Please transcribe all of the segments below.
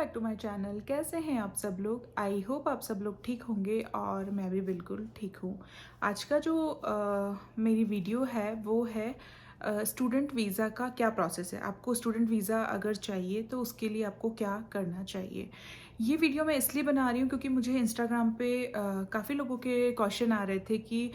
Back to my channel. कैसे हैं आप सब लोग? आई होप आप सब लोग ठीक होंगे और मैं भी बिल्कुल ठीक हूँ। आज का जो मेरी वीडियो है वो है स्टूडेंट वीज़ा का क्या प्रोसेस है। आपको स्टूडेंट वीज़ा अगर चाहिए तो उसके लिए आपको क्या करना चाहिए। ये वीडियो मैं इसलिए बना रही हूँ क्योंकि मुझे इंस्टाग्राम पे काफ़ी लोगों के क्वेश्चन आ रहे थे कि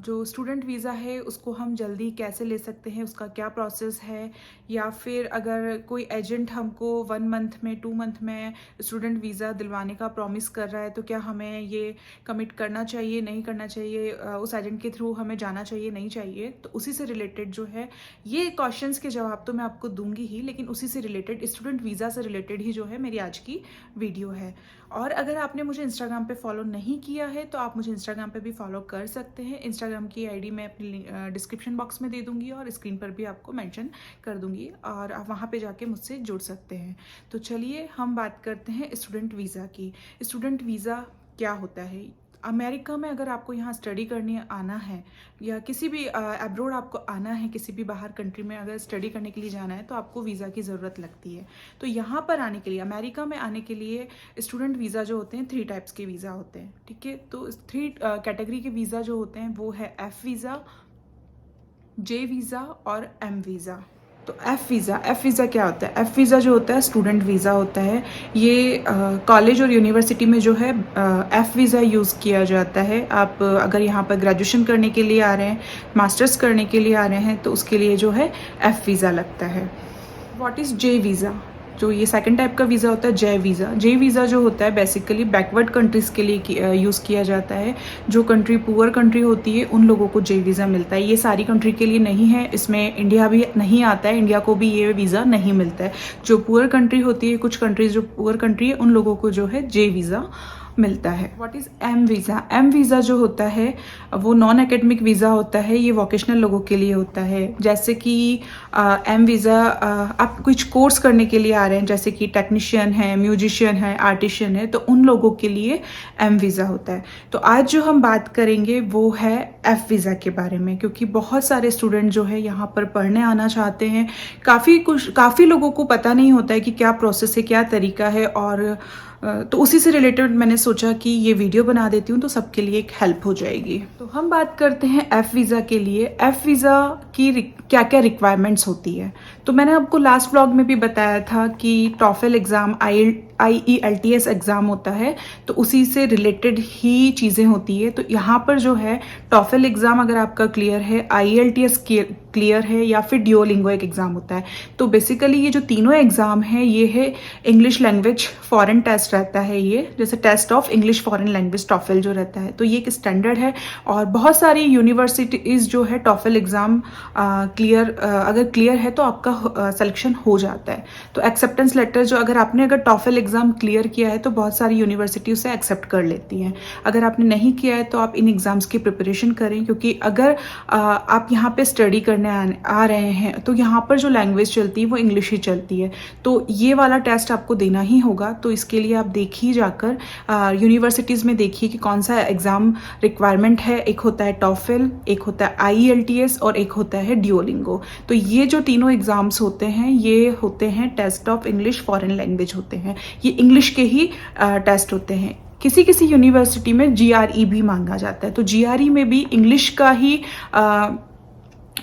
जो स्टूडेंट वीज़ा है उसको हम जल्दी कैसे ले सकते हैं, उसका क्या प्रोसेस है, या फिर अगर कोई एजेंट हमको 1 मंथ में 2 मंथ में स्टूडेंट वीज़ा दिलवाने का प्रॉमिस कर रहा है तो क्या हमें ये कमिट करना चाहिए, नहीं करना चाहिए, उस एजेंट के थ्रू हमें जाना चाहिए, नहीं चाहिए। तो उसी से रिलेटेड जो है ये क्वेश्चंस के जवाब तो मैं आपको दूंगी ही, लेकिन उसी से रिलेटेड स्टूडेंट वीज़ा से रिलेटेड ही जो है मेरी आज की वीडियो है। और अगर आपने मुझे इंस्टाग्राम पे फॉलो नहीं किया है तो आप मुझे इंस्टाग्राम पे भी फॉलो कर सकते हैं। इंस्टाग्राम की आईडी मैं अपनी डिस्क्रिप्शन बॉक्स में दे दूंगी और स्क्रीन पर भी आपको मेंशन कर दूंगी और आप वहाँ पे जाके मुझसे जुड़ सकते हैं। तो चलिए हम बात करते हैं स्टूडेंट वीज़ा की। स्टूडेंट वीज़ा क्या होता है? अमेरिका में अगर आपको यहाँ स्टडी करने आना है या किसी भी अब्रॉड आपको आना है, किसी भी बाहर कंट्री में अगर स्टडी करने के लिए जाना है तो आपको वीज़ा की ज़रूरत लगती है। तो यहाँ पर आने के लिए, अमेरिका में आने के लिए स्टूडेंट वीज़ा जो होते हैं 3 टाइप्स के वीज़ा होते हैं, ठीक है। तो 3 कैटेगरी के वीज़ा जो होते हैं वो है एफ वीज़ा, जे वीज़ा और एम वीज़ा। तो एफ़ वीज़ा क्या होता है? एफ़ वीज़ा जो होता है स्टूडेंट वीज़ा होता है। ये कॉलेज और यूनिवर्सिटी में जो है एफ़ वीज़ा यूज़ किया जाता है। आप अगर यहाँ पर ग्रेजुएशन करने के लिए आ रहे हैं, मास्टर्स करने के लिए आ रहे हैं तो उसके लिए जो है एफ़ वीज़ा लगता है। What is J visa? जो ये सेकंड टाइप का वीज़ा होता है जे वीज़ा। जे वीज़ा जो होता है बेसिकली बैकवर्ड कंट्रीज़ के लिए यूज़ किया जाता है। जो कंट्री पुअर कंट्री होती है उन लोगों को जे वीज़ा मिलता है। ये सारी कंट्री के लिए नहीं है, इसमें इंडिया भी नहीं आता है, इंडिया को भी ये वीज़ा नहीं मिलता है। जो पुअर कंट्री होती है, कुछ कंट्रीज जो पुअर कंट्री है उन लोगों को जो है जे वीज़ा मिलता है। What is M visa? M visa जो होता है वो नॉन एकेडमिक वीज़ा होता है। ये वोकेशनल लोगों के लिए होता है। जैसे कि एम वीज़ा आप कुछ कोर्स करने के लिए आ रहे हैं, जैसे कि टेक्नीशियन है, म्यूजिशियन है, आर्टिशियन है, तो उन लोगों के लिए एम वीज़ा होता है। तो आज जो हम बात करेंगे वो है एफ वीज़ा के बारे में, क्योंकि बहुत सारे स्टूडेंट जो है यहाँ पर पढ़ने आना चाहते हैं। काफ़ी लोगों को पता नहीं होता है कि क्या प्रोसेस है, क्या तरीका है, और तो उसी से रिलेटेड मैंने सोचा कि ये वीडियो बना देती हूँ तो सबके लिए एक हेल्प हो जाएगी। तो हम बात करते हैं एफ़ वीज़ा के लिए। एफ़ वीज़ा की क्या क्या रिक्वायरमेंट्स होती है। तो मैंने आपको लास्ट व्लॉग में भी बताया था कि टॉफल एग्ज़ाम, IELTS एग्ज़ाम होता है, तो उसी से रिलेटेड ही चीज़ें होती है। तो यहाँ पर जो है टॉफल एग्ज़ाम अगर आपका क्लियर है, IELTS क्लियर है, या फिर ड्यूओलिंगो एक एग्ज़ाम होता है। तो बेसिकली ये जो तीनों एग्ज़ाम है ये है इंग्लिश लैंग्वेज फॉरेन टेस्ट रहता है। ये जैसे test of English foreign language TOEFL जो रहता है, तो ये एक स्टैंडर्ड है। और बहुत सारी यूनिवर्सिटीज़ जो है टॉफल एग्ज़ाम अगर क्लियर है तो आपका सिलेक्शन हो जाता है। तो एक्सेप्टेंस लेटर जो अगर टॉफल एग्ज़ाम क्लियर किया है तो बहुत सारी यूनिवर्सिटी उसे एक्सेप्ट कर लेती हैं। अगर आपने नहीं किया है तो आप इन एग्ज़ाम्स की प्रिपरेशन करें, क्योंकि अगर आप यहाँ पे स्टडी करने आ रहे हैं तो यहाँ पर जो लैंग्वेज चलती है वो इंग्लिश ही चलती है। तो ये वाला टेस्ट आपको देना ही होगा। तो इसके लिए आप देखिए जाकर यूनिवर्सिटीज़ में देखिए कि कौन सा एग्ज़ाम रिक्वायरमेंट है। एक होता है टॉफल, एक होता है IELTS और एक होता है ड्यूओलिंगो। तो ये जो तीनों एग्ज़ाम्स होते हैं ये होते हैं test of English foreign language होते हैं। ये इंग्लिश के ही टेस्ट होते हैं। किसी किसी यूनिवर्सिटी में GRE भी मांगा जाता है। तो GRE में भी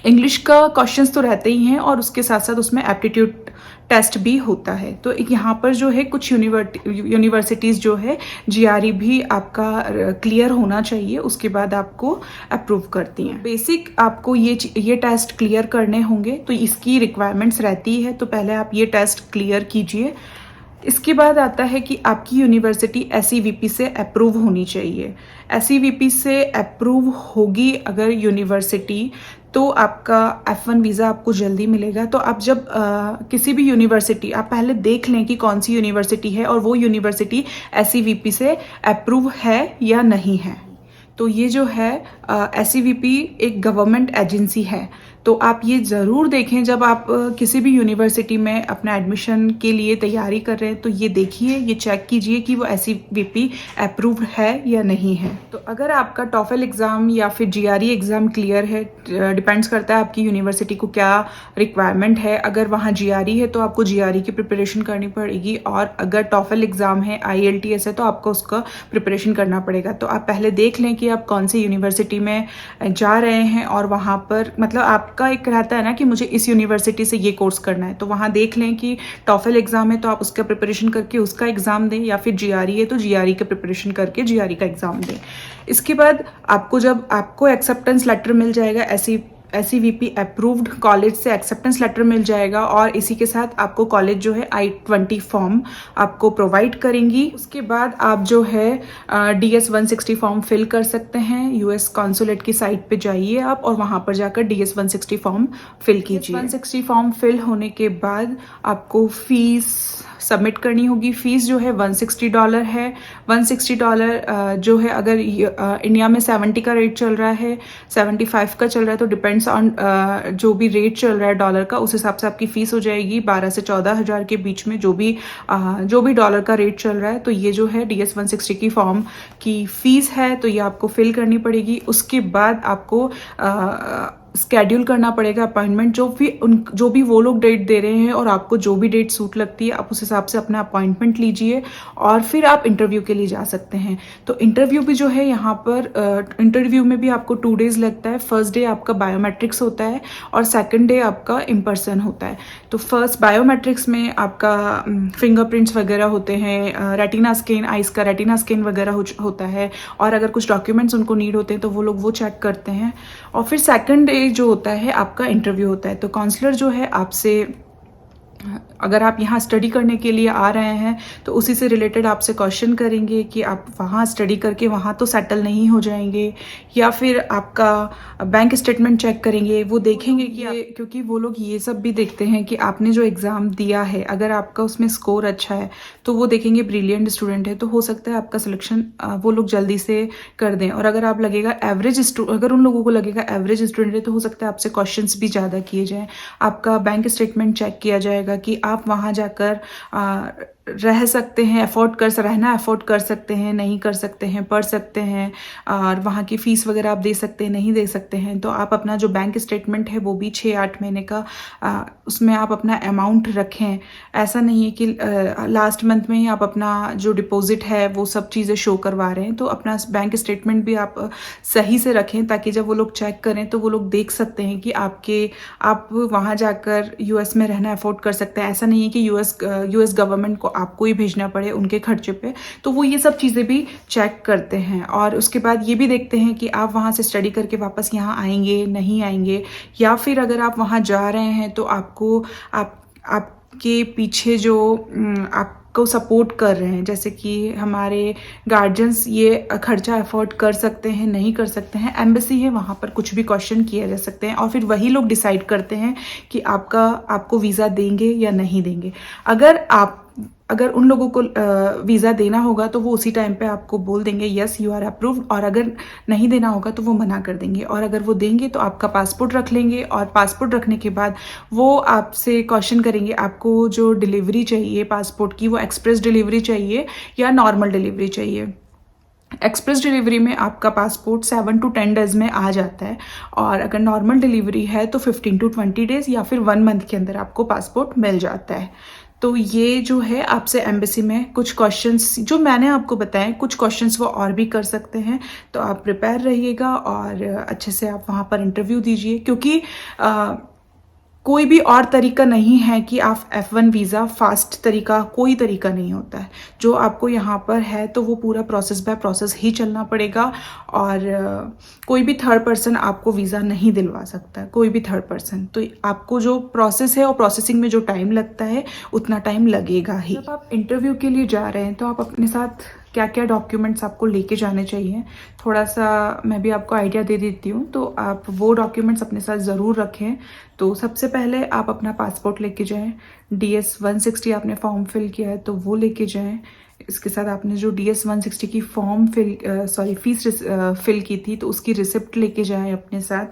इंग्लिश का क्वेश्चंस तो रहते ही हैं और उसके साथ साथ उसमें एप्टीट्यूड टेस्ट भी होता है। तो यहाँ पर जो है कुछ यूनिवर्सिटीज़ जो है GRE भी आपका क्लियर होना चाहिए, उसके बाद आपको अप्रूव करती हैं। बेसिक आपको ये टेस्ट क्लियर करने होंगे, तो इसकी रिक्वायरमेंट्स रहती है। तो पहले आप ये टेस्ट क्लियर कीजिए। इसके बाद आता है कि आपकी यूनिवर्सिटी SEVP से अप्रूव होनी चाहिए। SEVP से अप्रूव होगी अगर यूनिवर्सिटी, तो आपका F1 वीज़ा आपको जल्दी मिलेगा। तो आप जब किसी भी यूनिवर्सिटी, आप पहले देख लें कि कौन सी यूनिवर्सिटी है और वो यूनिवर्सिटी SEVP से अप्रूव है या नहीं है। तो ये जो है SEVP एक गवर्नमेंट एजेंसी है। तो आप ये ज़रूर देखें जब आप किसी भी यूनिवर्सिटी में अपना एडमिशन के लिए तैयारी कर रहे हैं, तो ये देखिए, ये चेक कीजिए कि वो SCVP अप्रूव्ड है या नहीं है। तो अगर आपका टॉफल एग्ज़ाम या फिर GRE एग्ज़ाम क्लियर है, डिपेंड्स करता है आपकी यूनिवर्सिटी को क्या रिक्वायरमेंट है। अगर वहाँ GRE है तो आपको GRE की प्रिपरेशन करनी पड़ेगी, और अगर टॉफल एग्ज़ाम है, IELTS है, तो आपको उसका प्रिपरेशन करना पड़ेगा। तो आप पहले देख लें कि आप कौन सी यूनिवर्सिटी में जा रहे हैं, और वहाँ पर मतलब आपका एक रहता है ना कि मुझे इस यूनिवर्सिटी से ये कोर्स करना है, तो वहाँ देख लें कि टॉफल एग्ज़ाम है तो आप उसका प्रिपरेशन करके उसका एग्ज़ाम दें, या फिर GRE है तो GRE का प्रिपरेशन करके GRE का एग्ज़ाम दें। इसके बाद आपको जब आपको एक्सेप्टेंस लेटर मिल जाएगा, SCVP अप्रूव्ड कॉलेज से एक्सेप्टेंस लेटर मिल जाएगा, और इसी के साथ आपको कॉलेज जो है I-20 फॉर्म आपको प्रोवाइड करेंगी। उसके बाद आप जो है DS 160 फॉर्म फिल कर सकते हैं। US कॉन्सुलेट की साइट पे जाइए आप, और वहाँ पर जाकर DS 160 फॉर्म फिल कीजिए। 160 फॉर्म फिल होने के बाद आपको फीस सबमिट करनी होगी। फीस जो है $160 है। $160 जो है, अगर इंडिया में 70 का रेट चल रहा है, 75 का चल रहा है, तो डिपेंड्स ऑन जो भी रेट चल रहा है डॉलर का, उस हिसाब से आपकी फ़ीस हो जाएगी 12 से 14 हज़ार के बीच में, जो भी डॉलर का रेट चल रहा है। तो ये जो है DS 160 की फॉर्म की फ़ीस है, तो ये आपको फिल करनी पड़ेगी। उसके बाद आपको स्केड्यूल करना पड़ेगा अपॉइंटमेंट, जो भी वो लोग डेट दे रहे हैं, और आपको जो भी डेट सूट लगती है आप उस हिसाब से अपना अपॉइंटमेंट लीजिए, और फिर आप इंटरव्यू के लिए जा सकते हैं। तो इंटरव्यू भी जो है यहाँ पर इंटरव्यू में भी आपको 2 डेज़ लगता है। फर्स्ट डे आपका बायोमेट्रिक्स होता है, और सेकंड डे आपका इन पर्सन होता है। तो फर्स्ट बायोमेट्रिक्स में आपका फिंगरप्रिंट्स वगैरह होते हैं, रेटिना स्कैन, आइस का रेटिना स्कैन वगैरह होता है, और अगर कुछ डॉक्यूमेंट्स उनको नीड होते हैं तो वो लोग वो चेक करते हैं। और फिर सेकंड डे जो होता है आपका इंटरव्यू होता है। तो काउंसलर जो है आपसे, अगर आप यहाँ स्टडी करने के लिए आ रहे हैं तो उसी से रिलेटेड आपसे क्वेश्चन करेंगे कि आप वहाँ स्टडी करके वहाँ तो सेटल नहीं हो जाएंगे, या फिर आपका बैंक स्टेटमेंट चेक करेंगे। वो देखेंगे कि क्योंकि वो लोग ये सब भी देखते हैं कि आपने जो एग्ज़ाम दिया है, अगर आपका उसमें स्कोर अच्छा है तो वो देखेंगे ब्रिलियंट स्टूडेंट है, तो हो सकता है आपका सिलेक्शन वो लोग जल्दी से कर दें। और अगर आप लगेगा अगर उन लोगों को लगेगा एवरेज स्टूडेंट है, तो हो सकता है आपसे क्वेश्चंस भी ज़्यादा किए जाएँ। आपका बैंक स्टेटमेंट चेक किया जाएगा कि आप वहाँ जाकर रह सकते हैं, रहना अफोर्ड कर सकते हैं, नहीं कर सकते हैं, पढ़ सकते हैं, और वहाँ की फ़ीस वगैरह आप दे सकते हैं, नहीं दे सकते हैं। तो आप अपना जो बैंक स्टेटमेंट है वो भी 6-8 महीने का उसमें आप अपना अमाउंट रखें। ऐसा नहीं है कि लास्ट मंथ में ही आप अपना जो डिपॉजिट है वो सब चीज़ें शो करवा रहे हैं। तो अपना बैंक स्टेटमेंट भी आप सही से रखें, ताकि जब वो लोग चेक करें तो वो लोग देख सकते हैं कि आप वहाँ जाकर US में रहना अफोर्ड कर सकते हैं। ऐसा नहीं है कि US गवर्नमेंट को आपको ही भेजना पड़े उनके खर्चे पे। तो वो ये सब चीज़ें भी चेक करते हैं, और उसके बाद ये भी देखते हैं कि आप वहाँ से स्टडी करके वापस यहाँ आएंगे, नहीं आएंगे, या फिर अगर आप वहाँ जा रहे हैं तो आपके पीछे जो आपको सपोर्ट कर रहे हैं, जैसे कि हमारे गार्जियंस ये खर्चा अफोर्ड कर सकते हैं, नहीं कर सकते हैं। एम्बेसी है, वहाँ पर कुछ भी क्वेश्चन किए जा सकते हैं, और फिर वही लोग डिसाइड करते हैं कि आपको वीज़ा देंगे या नहीं देंगे। अगर उन लोगों को वीज़ा देना होगा तो वो उसी टाइम पे आपको बोल देंगे यस यू आर अप्रूव्ड, और अगर नहीं देना होगा तो वो मना कर देंगे। और अगर वो देंगे तो आपका पासपोर्ट रख लेंगे, और पासपोर्ट रखने के बाद वो आपसे क्वेश्चन करेंगे आपको जो डिलीवरी चाहिए पासपोर्ट की, वो एक्सप्रेस डिलीवरी चाहिए या नॉर्मल डिलीवरी चाहिए। एक्सप्रेस डिलीवरी में आपका पासपोर्ट 7 to 10 डेज़ में आ जाता है, और अगर नॉर्मल डिलीवरी है तो 15 to 20 डेज़ या फिर 1 मंथ के अंदर आपको पासपोर्ट मिल जाता है। तो ये जो है आपसे एम्बेसी में कुछ क्वेश्चंस जो मैंने आपको बताए, कुछ क्वेश्चंस वो और भी कर सकते हैं। तो आप प्रिपेयर रहिएगा और अच्छे से आप वहाँ पर इंटरव्यू दीजिए, क्योंकि कोई भी और तरीका नहीं है कि आप F1 वीज़ा फास्ट तरीका, कोई तरीका नहीं होता है। जो आपको यहाँ पर है तो वो पूरा प्रोसेस बाय प्रोसेस ही चलना पड़ेगा, और कोई भी थर्ड पर्सन आपको वीज़ा नहीं दिलवा सकता है, कोई भी थर्ड पर्सन। तो आपको जो प्रोसेस है और प्रोसेसिंग में जो टाइम लगता है उतना टाइम लगेगा ही। जब आप इंटरव्यू के लिए जा रहे हैं तो आप अपने साथ क्या क्या डॉक्यूमेंट्स आपको लेके जाने चाहिए, थोड़ा सा मैं भी आपको आइडिया दे देती हूँ। तो आप वो डॉक्यूमेंट्स अपने साथ ज़रूर रखें। तो सबसे पहले आप अपना पासपोर्ट लेके जाएं, DS 160 आपने फॉर्म फिल किया है तो वो लेके जाएं। इसके साथ आपने जो DS 160 की फीस फिल की थी तो उसकी रिसिप्ट लेके जाएं अपने साथ।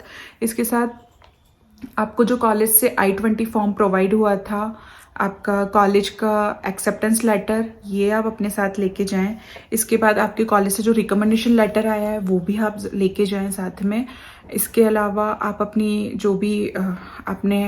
इसके साथ आपको जो कॉलेज से I-20 फॉर्म प्रोवाइड हुआ था, आपका कॉलेज का एक्सेप्टेंस लेटर, ये आप अपने साथ लेके जाएं। इसके बाद आपके कॉलेज से जो रिकमेंडेशन लेटर आया है वो भी आप लेके जाएं साथ में। इसके अलावा आप अपनी जो भी आपने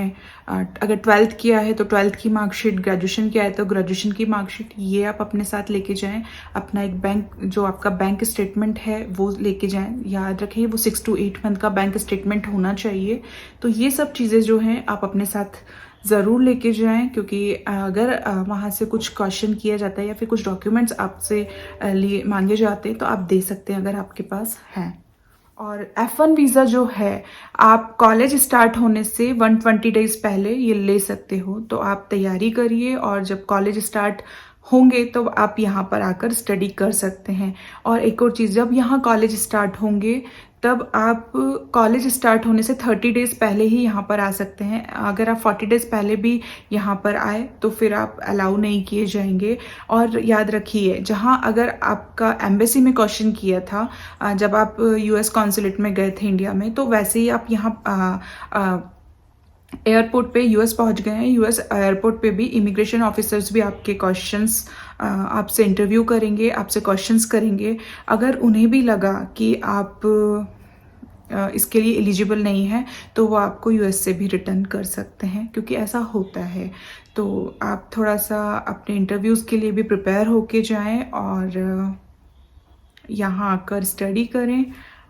अगर 12th किया है तो 12th की मार्कशीट, ग्रेजुएशन किया है तो ग्रेजुएशन की मार्कशीट, ये आप अपने साथ लेके जाएं। अपना एक बैंक, जो आपका बैंक स्टेटमेंट है वो लेके जाएं। याद रखें वो 6 to 8 मंथ का बैंक स्टेटमेंट होना चाहिए। तो ये सब चीज़ें जो हैं आप अपने साथ ज़रूर लेके जाएं, क्योंकि अगर वहाँ से कुछ क्वेश्चन किया जाता है या फिर कुछ डॉक्यूमेंट्स आपसे लिए मांगे जाते हैं तो आप दे सकते हैं अगर आपके पास हैं। और F1 वीज़ा जो है आप कॉलेज स्टार्ट होने से 120 डेज पहले ये ले सकते हो। तो आप तैयारी करिए और जब कॉलेज स्टार्ट होंगे तो आप यहाँ पर आकर स्टडी कर सकते हैं। और एक और चीज़, जब यहाँ कॉलेज स्टार्ट होंगे तब आप कॉलेज स्टार्ट होने से 30 डेज़ पहले ही यहाँ पर आ सकते हैं। अगर आप 40 डेज़ पहले भी यहाँ पर आए तो फिर आप अलाउ नहीं किए जाएंगे। और याद रखिए, जहाँ अगर आपका एम्बेसी में क्वेश्चन किया था जब आप US कॉन्सुलेट में गए थे इंडिया में, तो वैसे ही आप यहाँ एयरपोर्ट पे US पहुंच गए हैं। US एयरपोर्ट पे भी इमिग्रेशन ऑफिसर्स भी आपके क्वेश्चंस आपसे इंटरव्यू करेंगे, आपसे क्वेश्चंस करेंगे। अगर उन्हें भी लगा कि आप इसके लिए एलिजिबल नहीं है तो वो आपको US से भी रिटर्न कर सकते हैं, क्योंकि ऐसा होता है। तो आप थोड़ा सा अपने इंटरव्यूज़ के लिए भी प्रिपेयर होके जाएं और यहाँ आकर स्टडी करें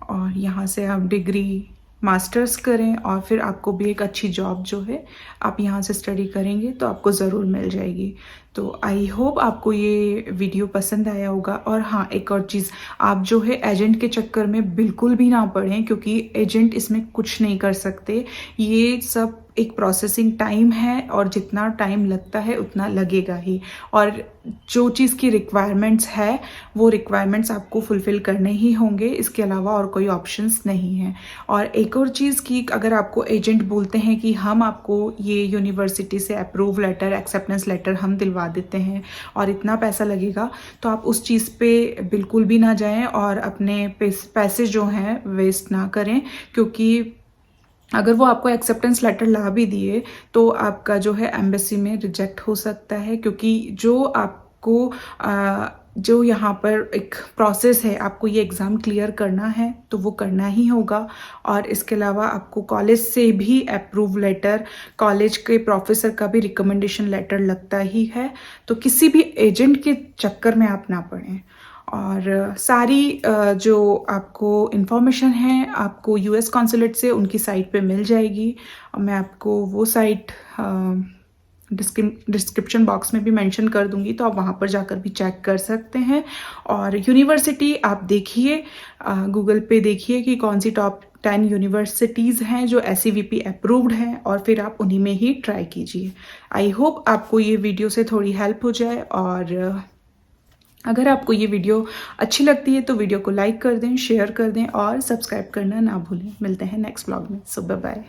और यहाँ से आप डिग्री मास्टर्स करें और फिर आपको भी एक अच्छी जॉब जो है आप यहाँ से स्टडी करेंगे तो आपको ज़रूर मिल जाएगी। तो आई होप आपको ये वीडियो पसंद आया होगा। और हाँ, एक और चीज़, आप जो है एजेंट के चक्कर में बिल्कुल भी ना पड़ें, क्योंकि एजेंट इसमें कुछ नहीं कर सकते। ये सब एक प्रोसेसिंग टाइम है और जितना टाइम लगता है उतना लगेगा ही। और जो चीज़ की रिक्वायरमेंट्स है वो रिक्वायरमेंट्स आपको फुलफ़िल करने ही होंगे, इसके अलावा और कोई ऑप्शंस नहीं है। और एक और चीज़ कि अगर आपको एजेंट बोलते हैं कि हम आपको ये यूनिवर्सिटी से अप्रूव लेटर, एक्सेप्टेंस लेटर हम दिलवा देते हैं और इतना पैसा लगेगा, तो आप उस चीज़ पे बिल्कुल भी ना जाएं और अपने पैसे जो हैं वेस्ट ना करें। क्योंकि अगर वो आपको एक्सेप्टेंस लेटर ला भी दिए तो आपका जो है एम्बेसी में रिजेक्ट हो सकता है, क्योंकि जो आपको जो यहाँ पर एक प्रोसेस है, आपको ये एग्ज़ाम क्लियर करना है तो वो करना ही होगा। और इसके अलावा आपको कॉलेज से भी अप्रूव लेटर, कॉलेज के प्रोफेसर का भी रिकमेंडेशन लेटर लगता ही है। तो किसी भी एजेंट के चक्कर में आप ना पड़ें। और सारी जो आपको इन्फॉर्मेशन है आपको US कॉन्सुलेट से उनकी साइट पे मिल जाएगी। मैं आपको वो साइट डिस्क्रिप्शन बॉक्स में भी मेंशन कर दूंगी, तो आप वहाँ पर जाकर भी चेक कर सकते हैं। और यूनिवर्सिटी आप देखिए, गूगल पे देखिए कि कौन सी टॉप 10 यूनिवर्सिटीज़ हैं जो SCVP अप्रूव्ड हैं और फिर आप उन्हीं में ही ट्राई कीजिए। आई होप आपको ये वीडियो से थोड़ी हेल्प हो जाए। और अगर आपको ये वीडियो अच्छी लगती है तो वीडियो को लाइक कर दें, शेयर कर दें और सब्सक्राइब करना ना भूलें। मिलते हैं नेक्स्ट व्लॉग में। सो बाय बाय।